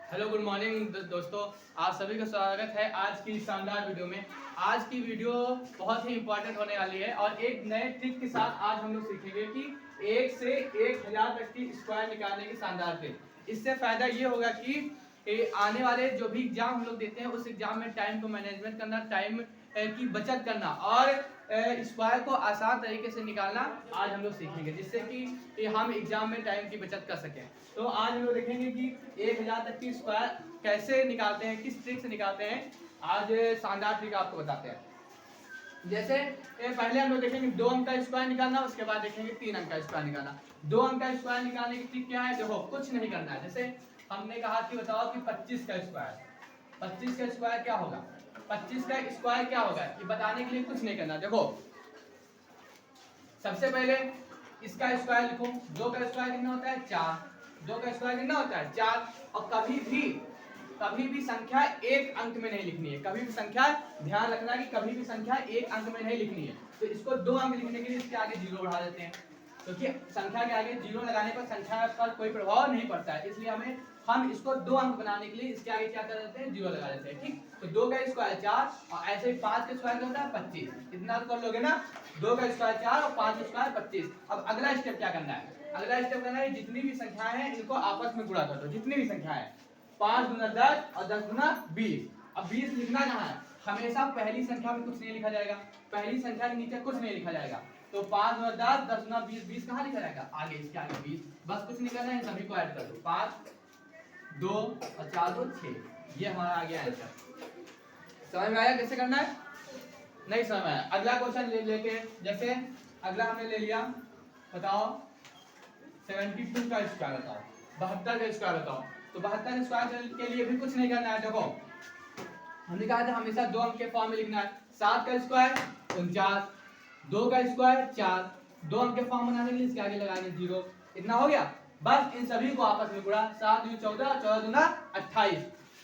Hello good morning दोस्तों, आप सभी का स्वागत है आज की शानदार वीडियो में। आज की वीडियो बहुत ही इंपॉर्टेंट होने वाली है और एक नए ट्रिक के साथ आज हम लोग सीखेंगे कि 1 से 1000 तक की स्क्वायर निकालने की शानदार ट्रिक। इससे फायदा ये होगा कि आने वाले जो भी एग्जाम हम लोग देते हैं उस एग्जाम में टाइम को मैनेजमेंट करना, टाइम की बचत करना और स्क्वायर को आसान तरीके से निकालना आज हम लोग सीखेंगे, जिससे कि हम एग्जाम में टाइम की बचत कर सकें। तो आज हम लोग देखेंगे कि 1000 तक की स्क्वायर कैसे निकालते हैं, किस ट्रिक से निकालते हैं। आज शानदार ट्रिक आपको बताते हैं। जैसे पहले हम लोग देखेंगे 2 अंक का स्क्वायर निकालना, उसके बाद देखेंगे 3 अंक का स्क्वायर निकालना। 2 अंक का स्क्वायर निकालने की ट्रिक क्या है, देखो कुछ नहीं करना है। जैसे हमने कहा कि बताओ कि 25 का स्क्वायर, 25 का स्क्वायर क्या होगा, 25 का स्क्वायर क्या होगा ये बताने के लिए कुछ नहीं करना। देखो सबसे पहले इसका स्क्वायर लिखो। 2 का स्क्वायर कितना होता है, 4। 2 का स्क्वायर कितना होता है, 4। और कभी भी संख्या एक अंक में नहीं लिखनी है। कभी भी संख्या, ध्यान रखना कि कभी भी संख्या एक अंक में नहीं लिखनी है। तो इसको 2 अंक लिखने के लिए इसके आगे 0 बढ़ा देते हैं, क्योंकि संख्या के आगे 0 लगाने पर संख्या पर कोई प्रभाव नहीं पड़ता है। इसलिए हम इसको 2 अंक बनाने के लिए इसके आगे क्या कर देते हैं, 0 लगा देते हैं। ठीक, तो 2 का स्क्वायर 4 और ऐसे ही 5 का स्क्वायर होता है 25। इतना तो कर लोगे ना, 2 का स्क्वायर 4 और 5 का स्क्वायर 25। अब अगला स्टेप क्या करना है, अगला स्टेप करना है जितनी भी संख्याएं हैं इनको आपस में गुणा कर दो। जितनी भी संख्याएं, 5 गुना 10 और 10 गुना 20। अब 20 लिखना कहाँ है, हमेशा पहली संख्या में कुछ नहीं लिखा जाएगा, पहली संख्या के नीचे कुछ नहीं लिखा जाएगा। तो 5 गुना 10, 10 गुना 20, 20 कहाँ लिखा जाएगा, आगे इसके आगे 20। बस कुछ नहीं करना है, सभी को ऐड कर दो। 5 2 और 4 2 6, ये हमारा आ गया आंसर। समझ में आया कैसे करना है, नहीं समझ में आया। अगला क्वेश्चन लेके, जैसे अगला हमने ले लिया, बताओ 72 का स्क्वायर बताओ, 72 का स्क्वायर बताओ। तो 72 स्क्वायर के लिए भी कुछ नहीं करना है। देखो हमने कहा था हमेशा 2 अंक के फॉर्म में लिखना है। 7 का स्क्वायर 49, 2 का स्क्वायर 4, 2 अंक के फॉर्म बनाने के लिए इसके आगे लगाएंगे 0। इतना हो गया। बस इन सभी को आपस में गुणा, 7 दूनी 14, 14 दूना 28,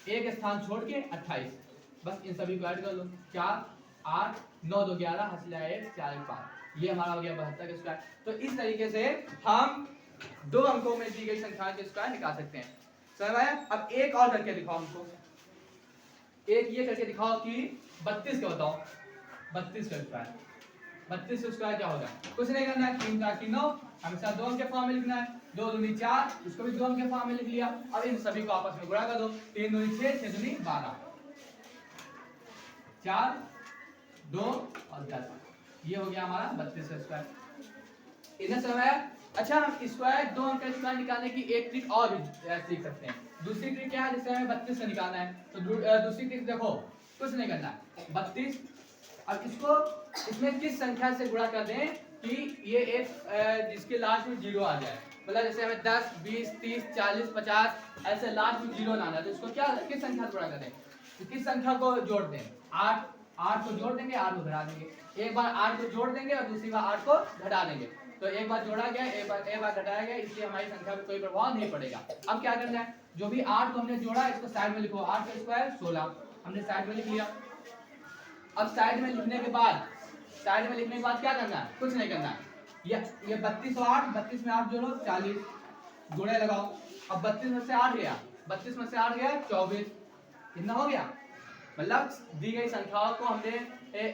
एक स्थान छोड़ के 28। बस इन सभी को ऐड कर लो, 4 8 9 2 11, हासिल आया 1 4 1 5। ये हमारा हो गया 72 का स्क्वायर। तो इस तरीके से हम 2 अंकों में दी गई संख्या के स्क्वायर निकाल सकते हैं। समझ आया। अब एक और करके दिखाओ हमको, एक ये करके दिखाओ कि 32 का बताओ, 32 का स्क्वायर। 32 का स्क्वायर क्या होगा, कुछ नहीं करना है, 3 4 9, हमेशा 2 अंक के फॉर्म में लिखना है। 2 दूनी 4, इसको भी 2 अंक के फॉर्म में लिख लिया। अब इन सभी को आपस में गुणा कर दो, 3 दूनी 6, 6 दूनी 12, 4 2 और 10। ये हो गया हमारा 32 का स्क्वायर। इधर समझ आया। अच्छा, हम स्क्वायर 2 अंक का स्क्वायर निकालने की एक ट्रिक और भी सीख सकते हैं। दूसरी ट्रिक क्या है, जिससे हमें 32 से निकालना है। तो दूसरी ट्रिक देखो, कुछ नहीं करना है, 32। अब इसको इसमें किस संख्या से गुणा कर दें कि ये एक जिसके लास्ट में 0 आ जाए। मतलब जैसे हमें 10 20 30 40 50 ऐसे लास्ट में 0 लाना है, तो इसको क्या किस संख्या से गुणा कर दें, तो किस संख्या को जोड़ दें, 8 8 को जोड़ देंगे, 8 को घटा देंगे। एक बार 8 को जोड़ देंगे और दूसरी बार 8 को घटा देंगे। तो एक बार जोड़ा गया, एक बार घटाया गया, इसलिए हमारी संख्या पर कोई प्रभाव नहीं पड़ेगा। अब क्या करना है, जो भी 8 को हमने जोड़ा इसको साइड में लिखो। 8 का स्क्वायर 16, हमने साइड में लिख लिया। अब साइड में लिखने के बाद क्या करना है, कुछ नहीं करना है। ये 32 और 8, 32 में 8 जोड़ो 40, गुणे लगाओ। अब 32 में से 8 गया, 32 में से 8 गया 24, कितना हो गया। मतलब दी गई संख्याओं को हमने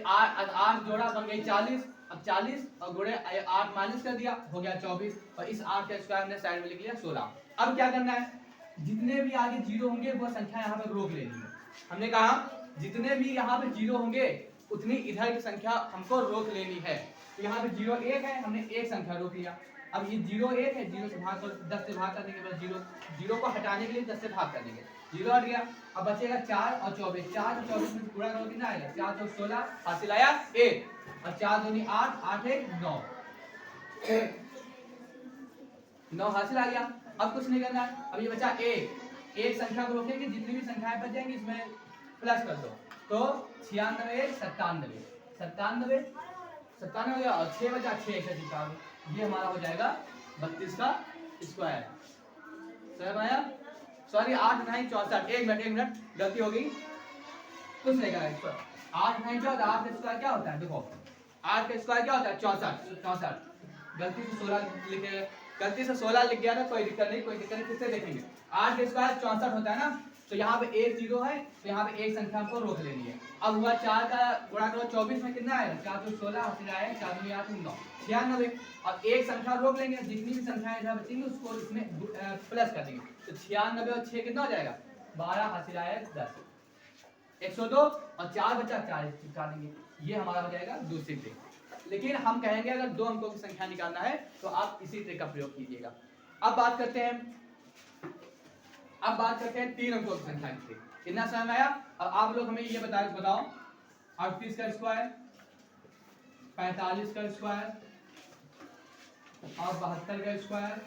8 जोड़ा, बन गई 40। अब 40 और गुणे 8 माइनस कर दिया, हो गया 24। और इस 8 का स्क्वायर हमने साइड में लिख लिया 16। अब क्या करना है, जितने भी आगे 0 होंगे वो संख्या यहाँ पर रोक लेनी है। हमने कहा जितने भी यहाँ पे 0 होंगे उतनी इधर की संख्या हमको रोक लेनी है। तो यहाँ पे 0 1 है, हमने एक संख्या रोक लिया। अब ये 0 1 है, 0 से भाग कर 10 से भाग कर देंगे, बस 0 को हटाने के लिए 10 से भाग कर देंगे, 0 हट गया। अब बचेगा 4 और 24, 4 और 24 में गुणा करो कितना आएगा, 4 2 16, हासिल आया 1, और 4 दूनी 8, 8 1 9, 9 हासिल आ गया। अब कुछ नहीं करना है। अब ये बचा एक संख्या को रोकेंगे, जितनी भी संख्याएं बच जाएंगी इसमें प्लस कर दो। तो 96 97, 97 97 हो गया, और 6 बचा, 6 से निकालो, ये हमारा हो जाएगा 32 का स्क्वायर। समझ आया। सॉरी 8 9 64, एक मिनट गलती हो गई, कुछ नहीं करना इसको। 8 9 14, 8 का स्क्वायर क्या होता है, देखो 8 का स्क्वायर क्या होता है 64, गलती से 16 लिखे, गलती से 16 लिख गया था, कोई दिक्कत नहीं, कोई दिक्कत नहीं, फिर से देखेंगे। 8 का स्क्वायर 64 होता है ना, तो यहाँ पे एक जीरो है, तो यहाँ पे एक संख्या हमको रोक लेनी है। अब हुआ 4 का गुणा करो 24 में कितना आएगा, 4 तो 16 फिर आएगा 4 2 8 9 96। अब एक संख्या रोक लेंगे, जितनी भी संख्याएं इधर बचेंगी उसको इसमें प्लस कर देंगे, तो 96 और 6 कितना हो जाएगा 12 हासिल आएगा 10, 102 और 4 बचा 4 चिपका देंगे, ये हमारा हो जाएगा दूसरी ट्रिक। लेकिन हम कहेंगे अगर 2 अंकों की संख्या निकालना है तो आप इसी ट्रिक का प्रयोग कीजिएगा। अब बात करते हैं 3 अंकों की संख्या की। कितना समझ आया? अब आप लोग हमें ये बताओ 38 का स्क्वायर, 45 का स्क्वायर और 72 का स्क्वायर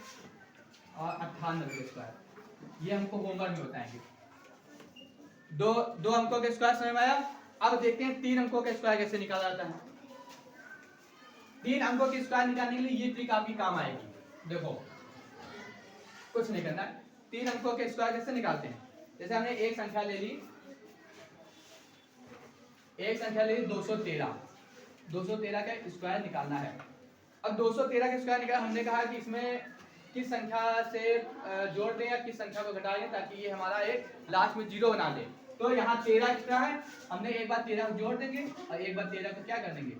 और 98 का स्क्वायर, ये हमको होमवर्क में बताएंगे। दो अंकों के स्क्वायर समझ में आया? अब देखते हैं 3 अंकों का स्क्वायर कैसे निकाला जाता है। 3 अंकों के स्क्वायर निकालने के लिए ये ट्रिक आपकी काम आएगी। देखो कुछ नहीं करना है, 3 अंकों के स्क्वायर कैसे निकालते हैं। जैसे हमने एक संख्या ले ली 213, 213 का स्क्वायर निकालना है। अब 213 का स्क्वायर निकाला, हमने कहा कि इसमें किस संख्या से जोड़ दें या किस संख्या को घटा दें ताकि ये हमारा एक लास्ट में जीरो बना दे। तो यहाँ 13 एक्स्ट्रा है, हमने एक बार 13 को जोड़ देंगे और एक बार 13 को क्या कर देंगे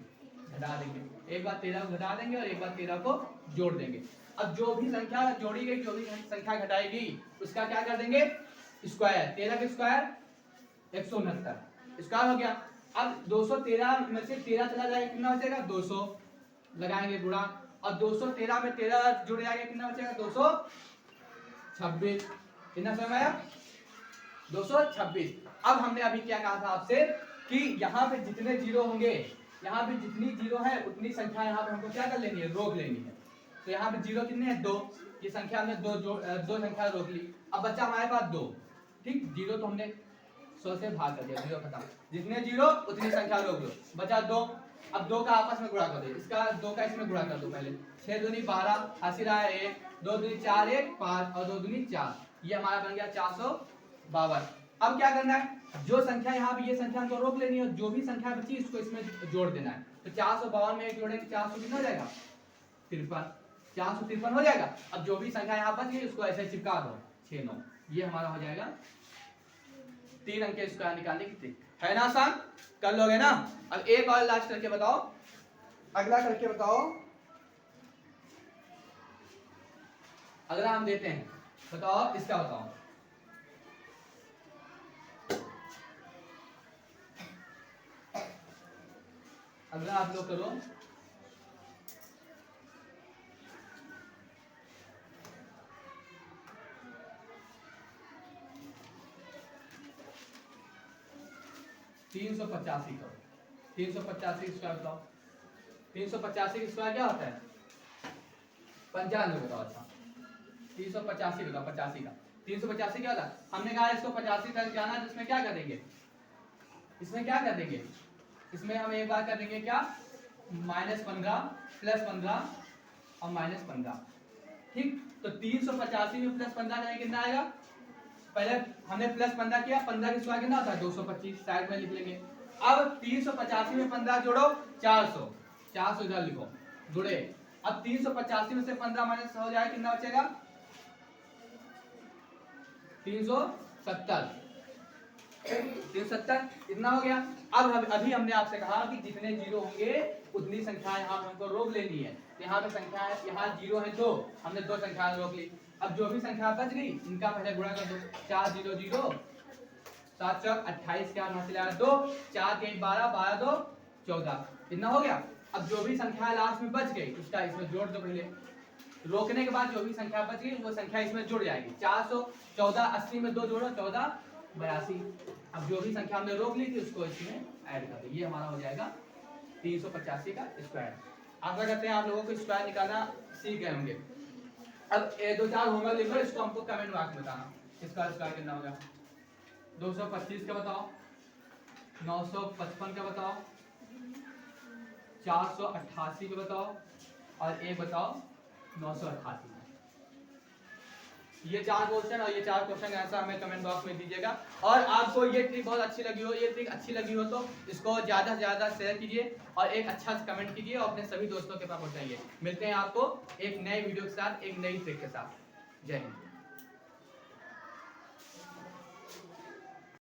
घटा देंगे, एक बार 13 को घटा देंगे और एक बार 13 को जोड़ देंगे। अब जो भी संख्या जोड़ी गई, जो भी संख्या घटाएगी उसका क्या कर देंगे स्क्वायर। 13 का स्क्वायर 169 स्क्वायर हो गया। अब 213 में से 13 चला जाएगा, कितना बचेगा 200, लगाएंगे गुणा, और 213 में 13 जुड़ जाएगा, कितना बचेगा 226। कितना समय आया 226। अब हमने अभी क्या कहा था आपसे कि यहाँ पे जितने जीरो होंगे, यहाँ पे जितनी जीरो है उतनी संख्या यहाँ पे हमको क्या कर लेनी है रोक लेनी है। तो यहाँ पे जीरो कितने हैं 2, ये संख्या हमने दो संख्या रोक ली। अब बच्चा हमारे पास 2, ठीक, जीरो तो हमने 100 से भाग कर दिया, जीरो खत्म, जितने जीरो उतनी संख्या रोक लो, बचा 2। अब 2 का आपस में गुणा कर दो, इसका 2 का इसमें गुणा कर दो पहले, 6 दूनी 12 हासिल आया 1, 2 दूनी 4 1 5 और 2 दूनी 4, ये हमारा बन गया 452। अब क्या करना है, जो संख्या यहाँ पे ये संख्या हमको रोक लेनी है, जो भी संख्या बची इसको इसमें जोड़ देना है। तो 452 में एक जोड़ेंगे 400 कितना हो जाएगा 53, 453 हो जाएगा। अब जो भी संख्या यहाँ बच गई उसको ऐसे चिपका दो 6 9, ये हमारा हो जाएगा 3 अंक के स्क्वायर निकालने की ट्रिक। है ना आसान, कर लोगे ना। अब एक और लास्ट करके बताओ, अगला करके बताओ। अगला हम देते हैं, बताओ इसका बताओ। अगला आप लोग करो, तीन सौ 85 करो। 385 स्क्वायर बताओ। 385 स्क्वायर क्या होता है 95 बताओ। अच्छा 385 बताओ, 85 का 385 क्या होता है। हमने कहा इसको 85 तक जाना है, जिसमें क्या कर देंगे, इसमें क्या कर देंगे, इसमें हम एक बार कर देंगे क्या -15 +15 और -15, ठीक। तो 385 में +15 जाए कितना आएगा, पहले हमने +15 किया, 15 के स्क्वायर कितना होता है 225, साइड में लिख लेंगे। अब 385 में 15 जोड़ो 400, 400 इधर लिखो जुड़े। अब 385 में से 15 माइनस हो जाए कितना बचेगा 370, 370 इतना हो गया। अब अभी हमने आपसे कहा कि जितने जीरो होंगे उतनी संख्या यहाँ हमको रोक लेनी है। यहाँ पे संख्या है, यहाँ जीरो है 2, हमने 2 संख्या रोक ली। अब जो भी संख्या बच गई इनका पहले गुणा कर दो, 4 0 0 7 4 28 के हासिल आया 2, 4 के 12 12 2 14, इतना हो गया। अब जो भी संख्या लास्ट में बच गई उसका इसमें जोड़ दो, पहले रोकने के बाद जो भी संख्या बच गई वो संख्या इसमें जुड़ जाएगी। 414 80 में 2 जोड़ो 14 82। अब जो भी संख्या हमने रोक ली थी उसको इसमें ऐड कर दो, ये हमारा हो जाएगा 385 का स्क्वायर। आशा करते हैं आप लोगों को स्क्वायर निकालना सीख गए होंगे। अब 2-4 होमवर्क लिखो, इसको हमको कमेंट बॉक्स में बताना इसका स्क्वायर कितना होगा। 225 का बताओ, 955 का बताओ, 488 का बताओ और एक बताओ 988 का। ये 4 क्वेश्चन और ये 4 क्वेश्चन का आंसर हमें कमेंट बॉक्स में दीजिएगा। और आपको ये ट्रिक बहुत अच्छी लगी हो, ये ट्रिक अच्छी लगी हो तो इसको ज़्यादा से ज़्यादा शेयर कीजिए और एक अच्छा सा कमेंट कीजिए और अपने सभी दोस्तों के पास पहुँचाइए। मिलते हैं आपको एक नए वीडियो के साथ, एक नई ट्रिक के साथ। जय हिंद।